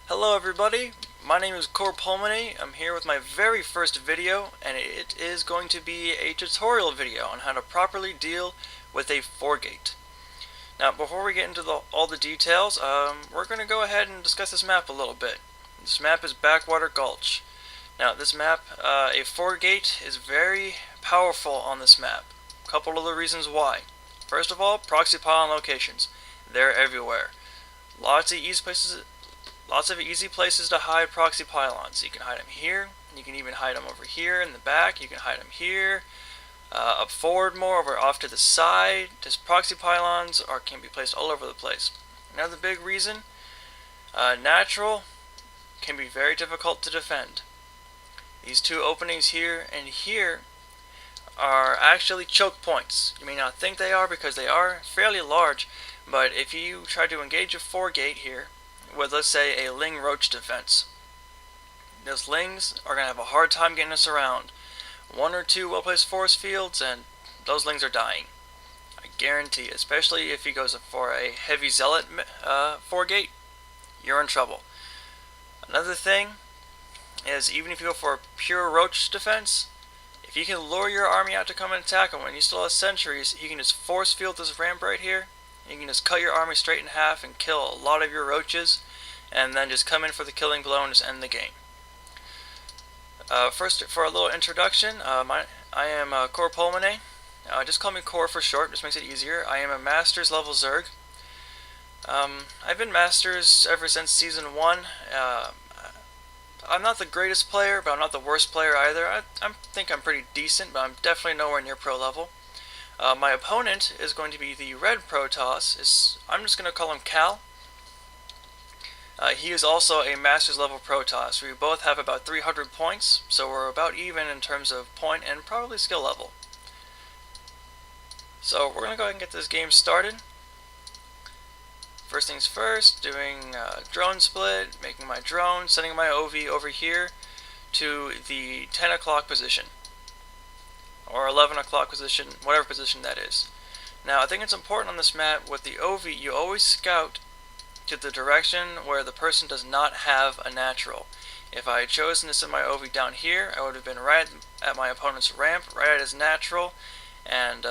Hello everybody, my name is Core Pulmoney. I'm here with my very first video, and it is going to be a tutorial video on how to properly deal with a foregate. Now before we get into all the details, we're going to go ahead and discuss this map a little bit. This map is Backwater Gulch. Now this map, a foregate is very powerful on this map. A couple of the reasons why. First of all, proxy pylon locations. They're everywhere. Lots of easy places to hide proxy pylons. You can hide them here. You can even hide them over here in the back. You can hide them here, up forward more, over off to the side. Just proxy pylons can be placed all over the place. Another big reason, natural can be very difficult to defend. These two openings here and here are actually choke points. You may not think they are because they are fairly large, but if you try to engage a foregate here with, let's say, a Ling Roach defense, those Lings are going to have a hard time getting us around. One or two well-placed force fields and those Lings are dying. I guarantee, especially if he goes for a heavy zealot foregate, you're in trouble. Another thing is, even if you go for a pure Roach defense, if you can lure your army out to come and attack him when you still have sentries, you can just force field this ramp right here. You can just cut your army straight in half and kill a lot of your roaches, and then just come in for the killing blow and just end the game. First, for a little introduction, I am Core Pulmoney. Just call me Core for short, just makes it easier. I am a Masters level Zerg. I've been Masters ever since Season 1. I'm not the greatest player, but I'm not the worst player either. I think I'm pretty decent, but I'm definitely nowhere near pro level. My opponent is going to be the Red Protoss. I'm just going to call him Cal. He is also a Masters level Protoss. We both have about 300 points, so we're about even in terms of point and probably skill level. So we're going to go ahead and get this game started. First things first, doing drone split, making my drone, sending my OV over here to the 10 o'clock position. Or 11 o'clock position, whatever position that is. Now I think it's important on this map with the OV, you always scout to the direction where the person does not have a natural. If I had chosen to send my OV down here, I would have been right at my opponent's ramp, right at his natural, and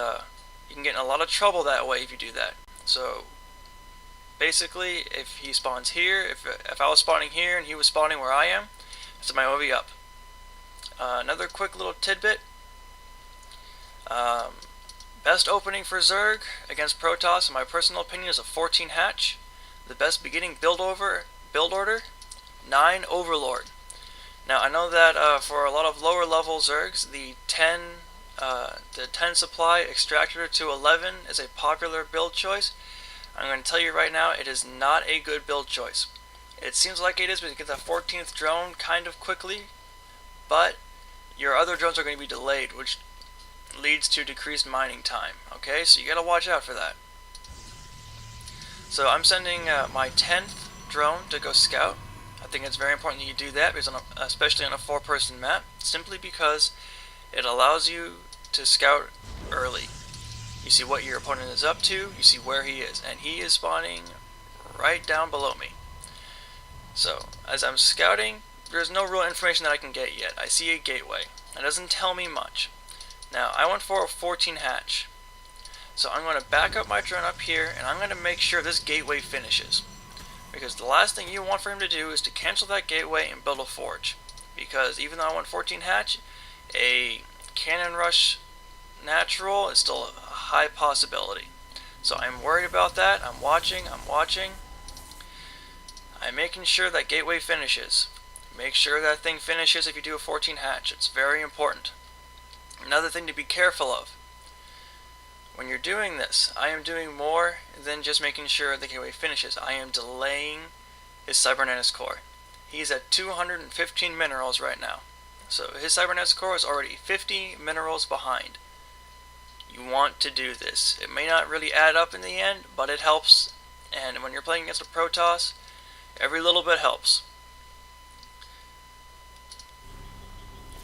you can get in a lot of trouble that way if you do that. So basically, if he spawns here, if I was spawning here and he was spawning where I am, I send my OV up. Another quick little tidbit. Best opening for Zerg against Protoss, in my personal opinion, is a 14 hatch. The best beginning build order, 9 Overlord. Now I know that for a lot of lower level Zergs, the 10 supply extractor to 11 is a popular build choice. I'm going to tell you right now, it is not a good build choice. It seems like it is, but you get that 14th drone kind of quickly, but your other drones are going to be delayed, which leads to decreased mining time. Okay, so you gotta watch out for that. So I'm sending my 10th drone to go scout. I think it's very important that you do that, because especially on a 4-person map, simply because it allows you to scout early. You see what your opponent is up to, you see where he is, and he is spawning right down below me. So as I'm scouting, there's no real information that I can get yet. I see a gateway. That doesn't tell me much. Now, I went for a 14 hatch. So I'm going to back up my drone up here, and I'm going to make sure this gateway finishes. Because the last thing you want for him to do is to cancel that gateway and build a forge. Because even though I went 14 hatch, a cannon rush natural is still a high possibility. So I'm worried about that. I'm watching. I'm making sure that gateway finishes. Make sure that thing finishes if you do a 14 hatch. It's very important. Another thing to be careful of. When you're doing this, I am doing more than just making sure the gateway finishes. I am delaying his cybernetics core. He's at 215 minerals right now. So his cybernetics core is already 50 minerals behind. You want to do this. It may not really add up in the end, but it helps. And when you're playing against a Protoss, every little bit helps.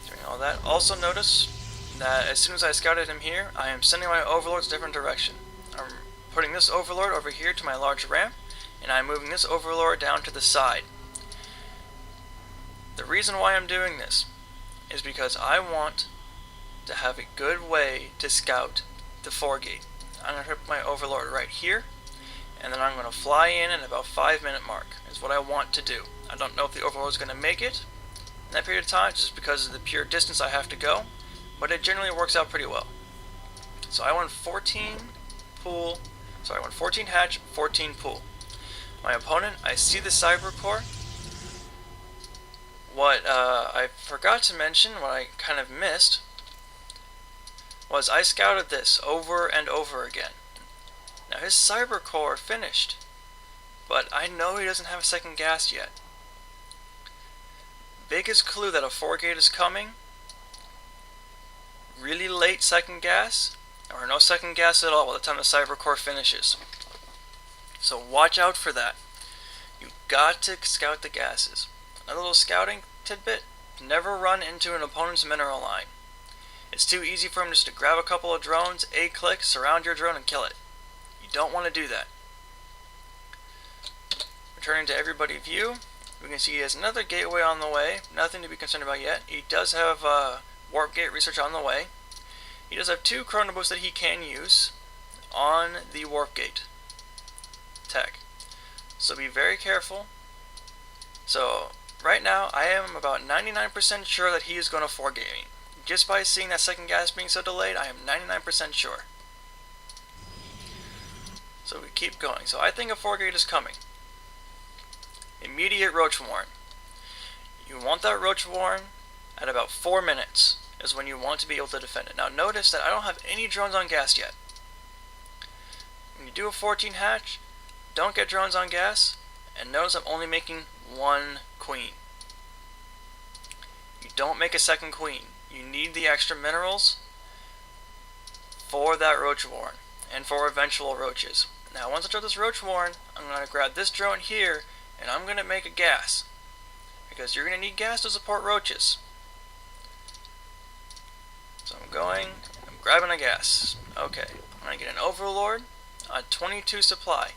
Doing all that. Also notice that as soon as I scouted him here, I am sending my overlords a different direction. I'm putting this overlord over here to my large ramp, and I'm moving this overlord down to the side. The reason why I'm doing this is because I want to have a good way to scout the foregate. I'm going to put my overlord right here, and then I'm going to fly in at about 5-minute mark is what I want to do. I don't know if the overlord is going to make it in that period of time just because of the pure distance I have to go, but it generally works out pretty well. So I went 14 hatch, 14 pool. My opponent, I see the Cyber Core. What I forgot to mention, what I kind of missed, was I scouted this over and over again. Now his Cyber Core finished, but I know he doesn't have a second gas yet. Biggest clue that a foregate is coming, really late second gas, or no second gas at all by the time the Cyber Core finishes. So watch out for that. You got to scout the gases. Another little scouting tidbit, never run into an opponent's mineral line. It's too easy for him just to grab a couple of drones, A-click, surround your drone and kill it. You don't want to do that. Returning to everybody view, we can see he has another gateway on the way, nothing to be concerned about yet. He does have warp gate research on the way. He does have 2 chronoboosts that he can use on the warp gate tech. So be very careful. So right now I am about 99% sure that he is going to foregate me. Just by seeing that second gas being so delayed, I am 99% sure. So we keep going. So I think a foregate is coming. Immediate Roach Warren. You want that Roach Warren at about 4 minutes is when you want to be able to defend it. Now notice that I don't have any drones on gas yet. When you do a 14 hatch, don't get drones on gas, and notice I'm only making 1 queen. You don't make a second queen. You need the extra minerals for that Roach Warren and for eventual roaches. Now once I throw this Roach Warren, I'm going to grab this drone here and I'm going to make a gas, because you're going to need gas to support roaches. So I'm grabbing a gas. Okay, I'm going to get an Overlord on 22 supply.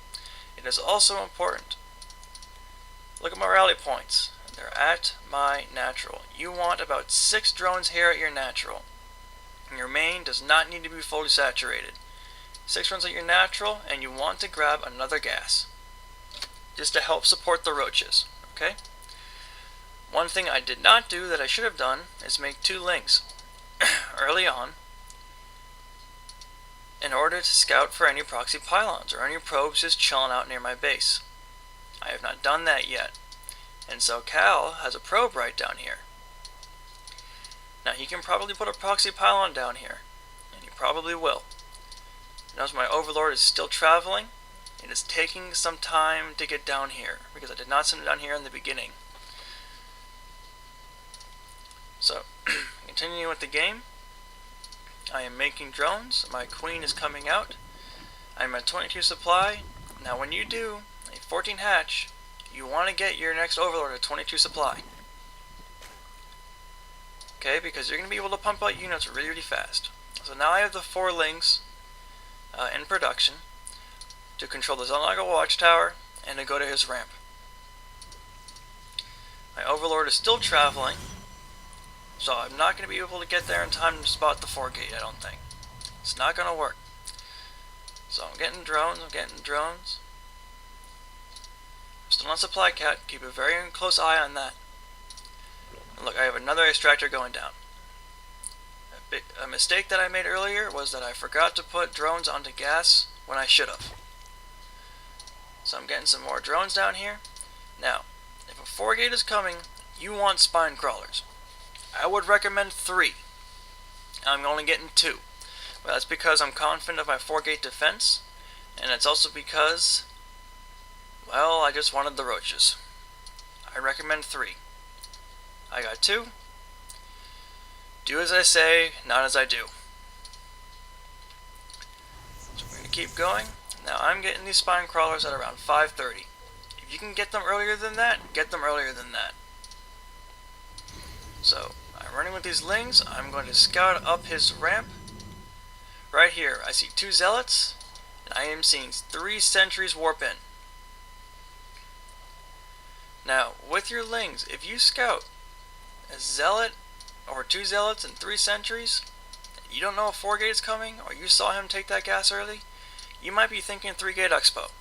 It is also important. Look at my rally points. They're at my natural. You want about 6 drones here at your natural. And your main does not need to be fully saturated. 6 drones at your natural, and you want to grab another gas, just to help support the roaches. Okay? One thing I did not do that I should have done is make 2 links early on in order to scout for any proxy pylons or any probes just chilling out near my base. I have not done that yet. And so Cal has a probe right down here. Now he can probably put a proxy pylon down here, and he probably will. Notice my Overlord is still traveling. It is taking some time to get down here, because I did not send it down here in the beginning. So, continuing with the game, I am making drones. My queen is coming out. I'm at 22 supply. Now when you do a 14 hatch, you want to get your next Overlord at 22 supply. Okay, because you're going to be able to pump out units really, really fast. So now I have the 4 links in production to control the Xel'Naga Watchtower and to go to his ramp. My Overlord is still traveling, so I'm not going to be able to get there in time to spot the foregate, I don't think. It's not going to work. So I'm getting drones. Still on supply cat, keep a very close eye on that. And look, I have another extractor going down. A mistake that I made earlier was that I forgot to put drones onto gas when I should have. So I'm getting some more drones down here. Now, if a foregate is coming, you want spine crawlers. I would recommend 3. I'm only getting 2. But that's because I'm confident of my foregate defense, and it's also because, well, I just wanted the roaches. I recommend 3. I got 2. Do as I say, not as I do. So we're going to keep going. Now I'm getting these spine crawlers at around 5:30. If you can get them earlier than that, get them earlier than that. So I'm running with these lings. I'm going to scout up his ramp. Right here, I see 2 zealots, and I am seeing 3 sentries warp in. Now, with your lings, if you scout a zealot or 2 zealots and 3 sentries, you don't know if 4-gate is coming, or you saw him take that gas early, you might be thinking 3-gate expo.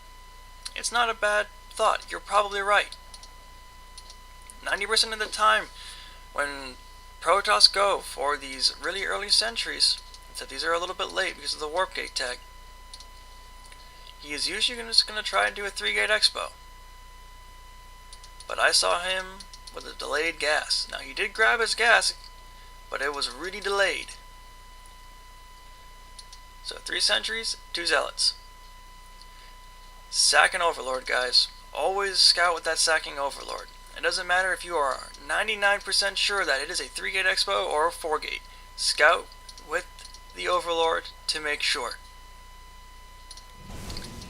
It's not a bad thought. You're probably right. 90% of the time, when Protoss go for these really early sentries, so these are a little bit late because of the warp gate tech, he is usually just going to try and do a 3-gate expo. But I saw him with a delayed gas. Now he did grab his gas, but it was really delayed. So 3 sentries, 2 zealots. Sacking Overlord, guys. Always scout with that sacking Overlord. It doesn't matter if you are 99% sure that it is a 3-gate expo or a 4-gate. Scout with the Overlord to make sure.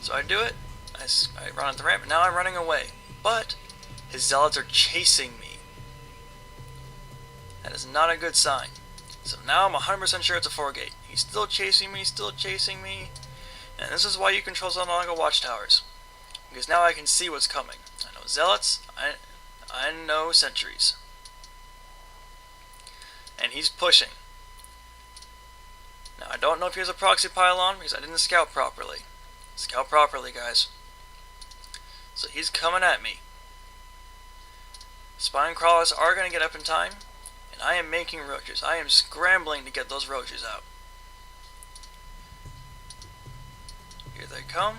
So I do it. I run at the ramp. Now I'm running away. But his zealots are chasing me. That is not a good sign. So now I'm 100% sure it's a 4-gate. He's still chasing me, And this is why you control Xel'Naga watchtowers. Because now I can see what's coming. I know zealots, I know sentries. And he's pushing. Now I don't know if he has a proxy pylon because I didn't scout properly. Scout properly, guys. So he's coming at me. Spine crawlers are going to get up in time. And I am making roaches. I am scrambling to get those roaches out. Here they come.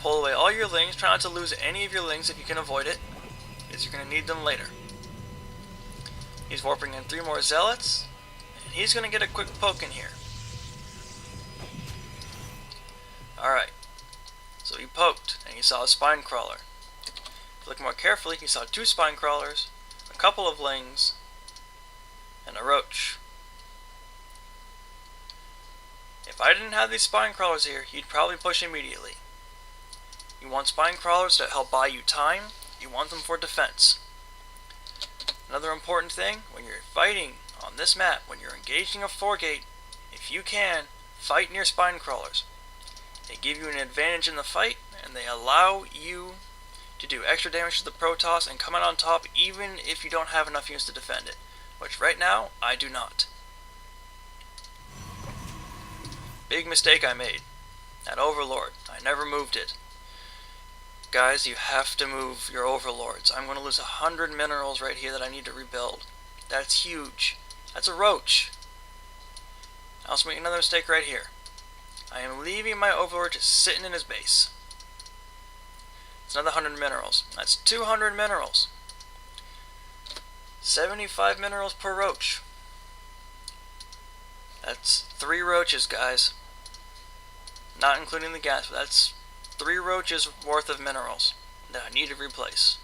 Pull away all your lings. Try not to lose any of your lings if you can avoid it, because you're going to need them later. He's warping in 3 more zealots, and he's going to get a quick poke in here. Alright, so he poked, and he saw a spine crawler. If you look more carefully, he saw 2 spine crawlers, a couple of lings, and a roach. If I didn't have these spine crawlers here, he'd probably push immediately. You want spine crawlers to help buy you time. You want them for defense. Another important thing, when you're fighting on this map, when you're engaging a 4-gate, if you can, fight near spine crawlers. They give you an advantage in the fight, and they allow you to do extra damage to the Protoss and come out on top even if you don't have enough units to defend it. Which right now, I do not. Big mistake I made. That Overlord. I never moved it. Guys, you have to move your Overlords. I'm going to lose 100 minerals right here that I need to rebuild. That's huge. That's a roach. I also made another mistake right here. I am leaving my Overlord just sitting in his base. It's another 100 minerals. That's 200 minerals. 75 minerals per roach. That's 3 roaches, guys. Not including the gas, but that's 3 roaches worth of minerals that I need to replace.